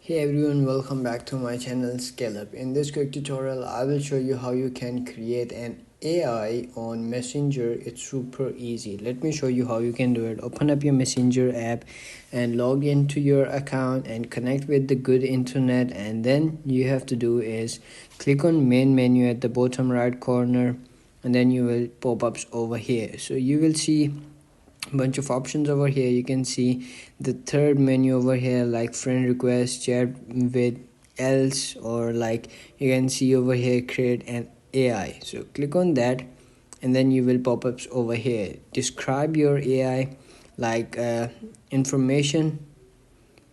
Hey everyone, welcome back to my channel Scale Up. In this quick tutorial, I will show you how you can create an AI on Messenger. It's super easy. Let me show you how you can do it. Open up your Messenger app and log into your account and connect with the good internet, and then you have to do is click on main menu at the bottom right corner, and then you will pop ups over here. So you will see bunch of options over here. You can see the third menu over here, like friend request, chat with else, or like you can see over here create an AI. So click on that, and then you will pop ups over here. Describe your AI, like information.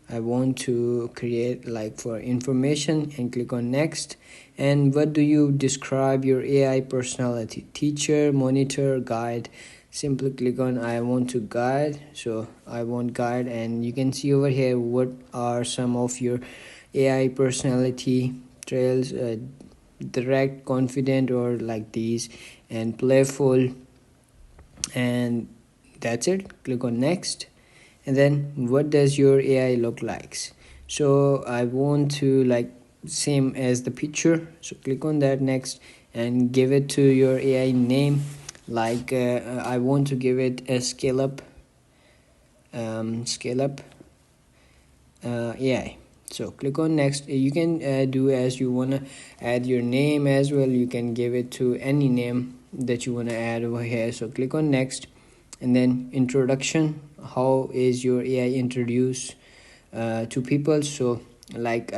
I want to create like for information, and click on next. And what do you describe your AI personality? Teacher, monitor, guide. Simply click on I want to guide. So I want guide, and you can see over here what are some of your AI personality trails: direct, confident, or like these, and playful. And that's it. Click on next. And then what does your AI look like? So I want to like same as the picture, so click on that next, and give it to your AI name. Like I want to give it a scale up AI. So click on next. You can do as you want to add your name as well. You can give it to any name that you want to add over here. So click on next, and then introduction. How is your AI introduced to people? So like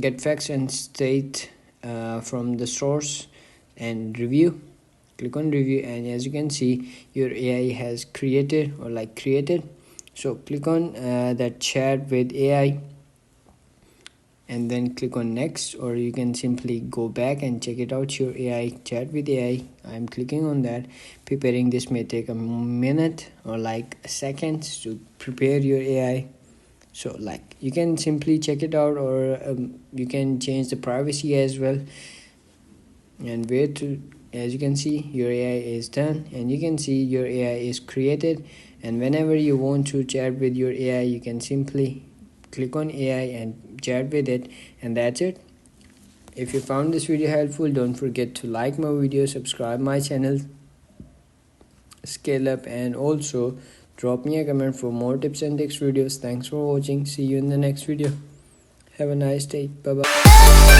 get facts and state from the source, and review. Click on review, and as you can see, your AI has created or like created. So click on that chat with AI, and then click on next, or you can simply go back and check it out, your AI chat with AI. I'm clicking on that. Preparing this may take a minute or like seconds to prepare your AI. So like you can simply check it out, or you can change the privacy as well. And where to, as you can see, your AI is done, and you can see your AI is created. And whenever you want to chat with your AI, you can simply click on AI and chat with it, and that's it. If you found this video helpful, don't forget to like my video, subscribe my channel Scale Up, and also drop me a comment for more tips and tricks videos. Thanks for watching. See you in the next video. Have a nice day. Bye bye.